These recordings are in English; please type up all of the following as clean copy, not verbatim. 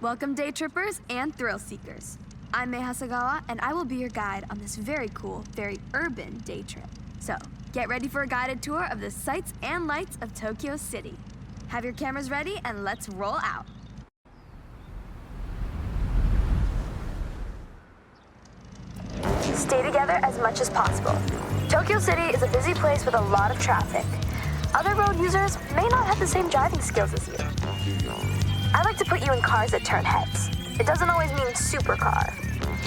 Welcome, day trippers and thrill seekers. I'm Mei Hasagawa, and I will be your guide on this very cool, very urban day trip. So, get ready for a guided tour of the sights and lights of Tokyo City. Have your cameras ready, and let's roll out. Stay together as much as possible. Tokyo City is a busy place with a lot of traffic. Other road users may not have the same driving skills as you. I like to put you in cars that turn heads. It doesn't always mean supercar.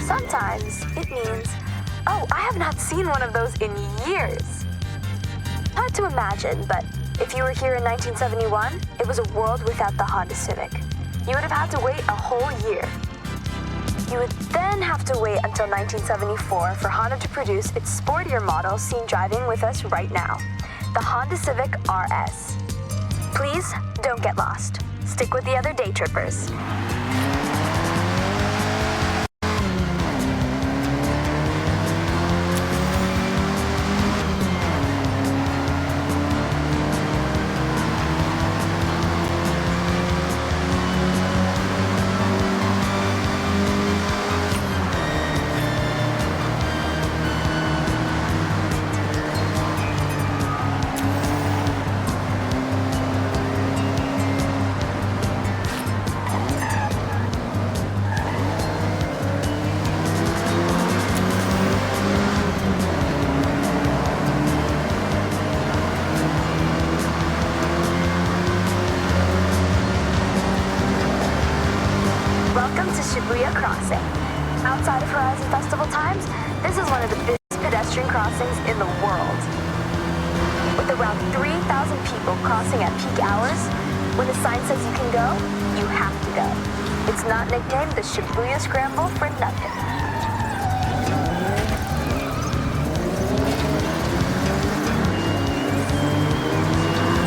Sometimes it means, oh, I have not seen one of those in years. Hard to imagine, but if you were here in 1971, it was a world without the Honda Civic. You would have had to wait a whole year. You would then have to wait until 1974 for Honda to produce its sportier model seen driving with us right now, the Honda Civic RS. Please don't get lost. Stick with the other day trippers. Outside of Horizon Festival times, this is one of the busiest pedestrian crossings in the world. With around 3,000 people crossing at peak hours, when the sign says you can go, you have to go. It's not nicknamed the Shibuya Scramble for nothing.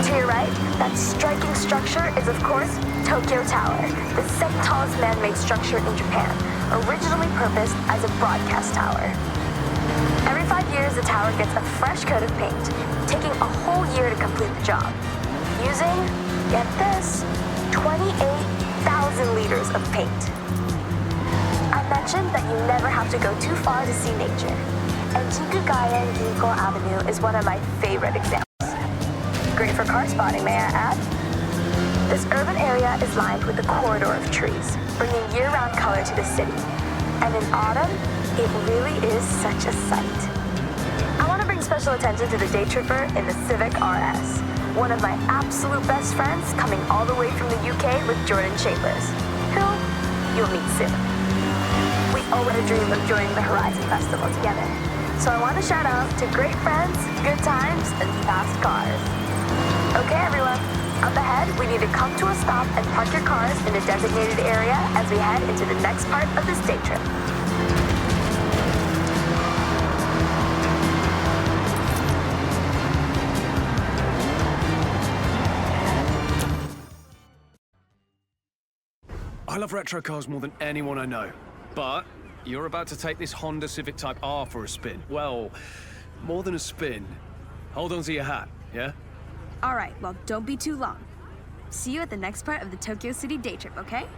To your right, that striking structure is, of course, Tokyo Tower, the second tallest man-made structure in Japan, originally purposed as a broadcast tower. Every 5 years, the tower gets a fresh coat of paint, taking a whole year to complete the job, using, get this, 28,000 liters of paint. I mentioned that you never have to go too far to see nature, and Jikugaya Ginko Avenue is one of my favorite examples. Great for car spotting, may I add? This urban area is lined with a corridor of trees, bringing year-round color to the city. And in autumn, it really is such a sight. I want to bring special attention to the day tripper in the Civic RS, one of my absolute best friends coming all the way from the UK with Jordan Chambers, who you'll meet soon. We all had a dream of joining the Horizon Festival together. So I want to shout out to great friends, good times, and fast cars. Okay, everyone. Up ahead, we need to come to a stop and park your cars in the designated area as we head into the next part of this day trip. I love retro cars more than anyone I know, but you're about to take this Honda Civic Type R for a spin. Well, more than a spin. Hold on to your hat, yeah? All right, well, don't be too long. See you at the next part of the Tokyo City day trip, okay?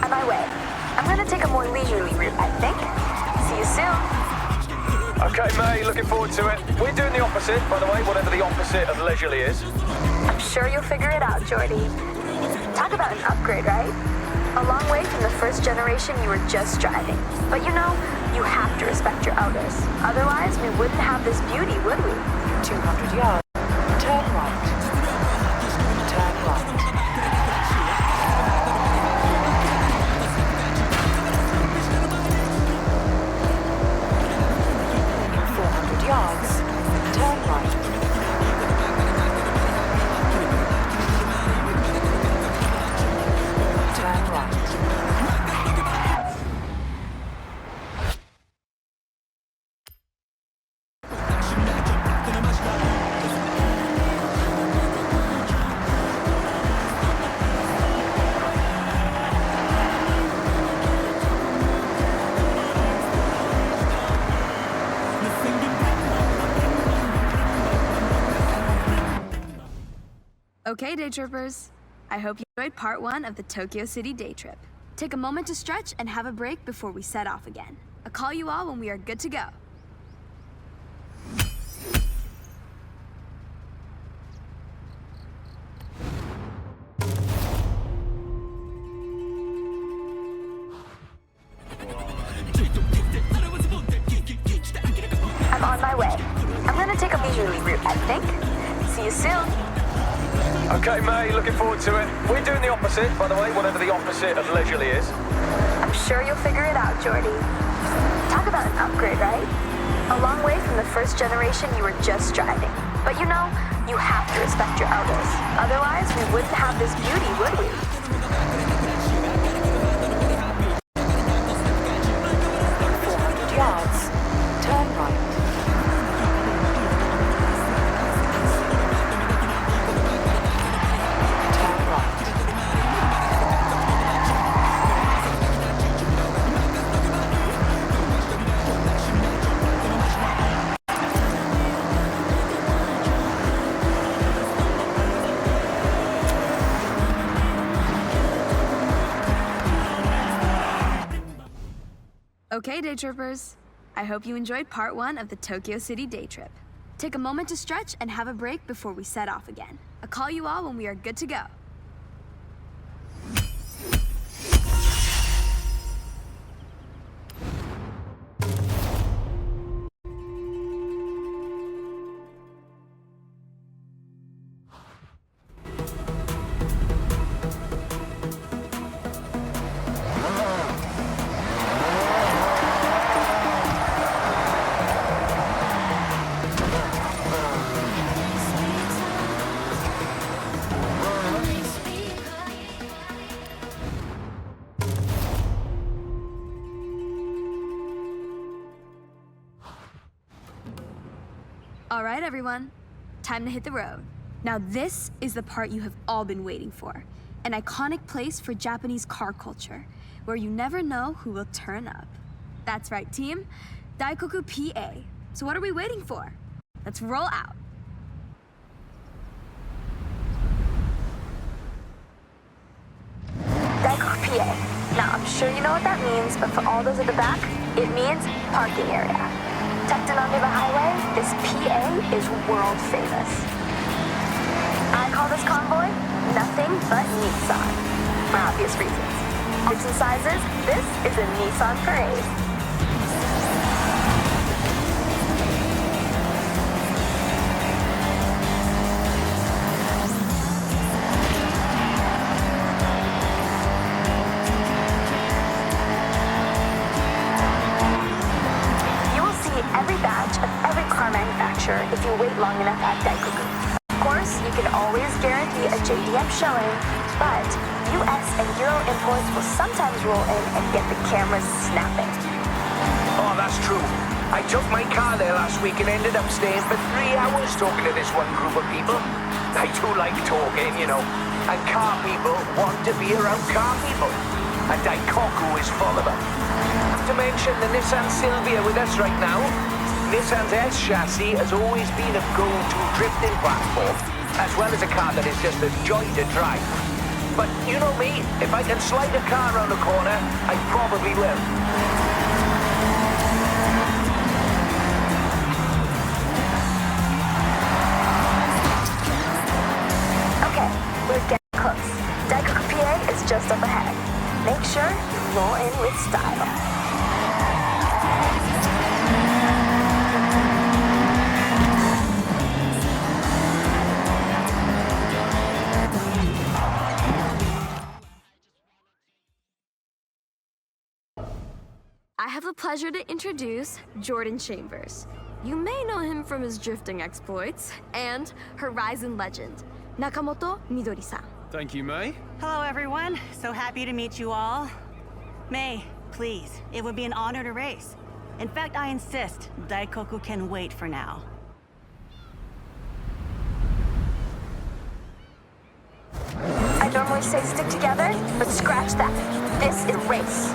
On my way. I'm gonna take a more leisurely route, I think. See you soon. Okay, May, looking forward to it. We're doing the opposite, by the way, whatever the opposite of leisurely is. I'm sure you'll figure it out, Jordy. Talk about an upgrade, right? A long way from the first generation you were just driving. But you know, you have to respect your elders. Otherwise, we wouldn't have this beauty, would we? 200 yards. Turn right. Turn right. 400 yards. Turn right. Turn right. Okay, day trippers. I hope you enjoyed part 1 of the Tokyo City day trip. Take a moment to stretch and have a break before we set off again. I'll call you all when we are good to go. I'm on my way. I'm gonna take a leisurely route, I think. See you soon. Okay, May, looking forward to it. We're doing the opposite, by the way, whatever the opposite of leisurely is. I'm sure you'll figure it out, Jordy. Talk about an upgrade, right? A long way from the first generation you were just driving. But you know, you have to respect your elders. Otherwise, we wouldn't have this beauty, would we? 400 yards. Turn right. Turn right. Okay, day trippers. I hope you enjoyed part 1 of the Tokyo City day trip. Take a moment to stretch and have a break before we set off again. I'll call you all when we are good to go. All right, everyone. Time to hit the road. Now this is the part you have all been waiting for. An iconic place for Japanese car culture, where you never know who will turn up. That's right, team. Daikoku PA. So what are we waiting for? Let's roll out. Daikoku PA. Now, I'm sure you know what that means, but for all those at the back, it means parking area. Tucked in under the highway, this PA is world famous. I call this convoy nothing but Nissan, for obvious reasons. Groups and sizes, this is a Nissan parade. If you wait long enough at Daikoku. Of course, you can always guarantee a JDM showing, but US and Euro imports will sometimes roll in and get the cameras snapping. Oh, that's true. I took my car there last week and ended up staying for 3 hours talking to this one group of people. I do like talking, you know, and car people want to be around car people. And Daikoku is full of them. Not to mention the Nissan Silvia with us right now. Nissan's S chassis has always been a go-to drifting platform, as well as a car that is just a joy to drive. But you know me, if I can slide a car around the corner, I probably will. Okay, we're getting close. Daikoku PA is just up ahead. Make sure you roll in with style. I have the pleasure to introduce Jordan Chambers. You may know him from his drifting exploits and Horizon legend, Nakamoto Midori-san. Thank you, May. Hello, everyone. So happy to meet you all. May, please, it would be an honor to race. In fact, I insist Daikoku can wait for now. I normally say stick together, but scratch that. This is a race.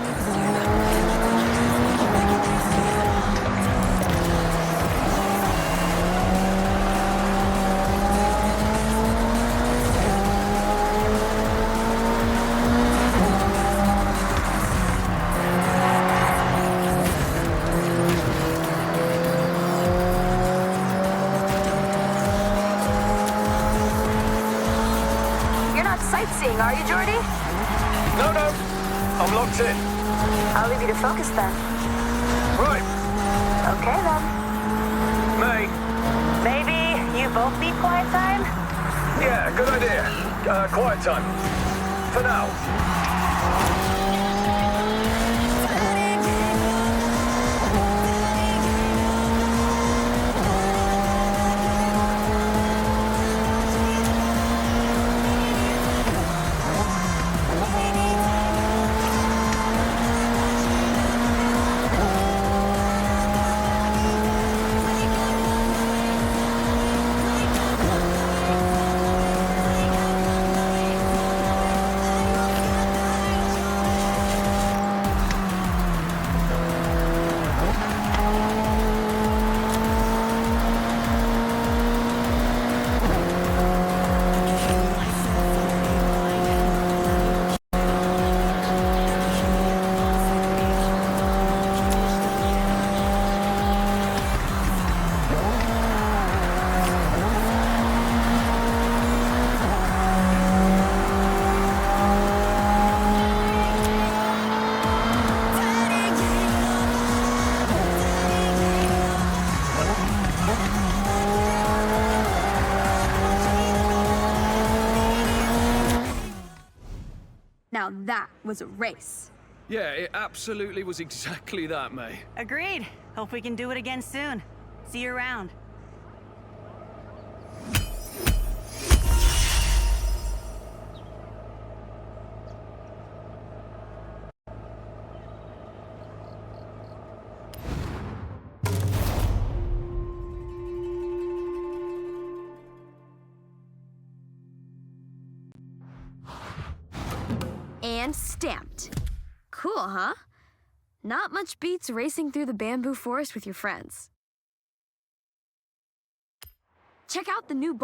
I'm locked in. I'll leave you to focus then. Right. Okay then. May. Maybe you both need quiet time? Yeah, good idea. Quiet time. For now. Now that was a race. Yeah, it absolutely was exactly that, May. Agreed. Hope we can do it again soon. See you around. And stamped. Cool, huh? Not much beats racing through the bamboo forest with your friends. Check out the new bar.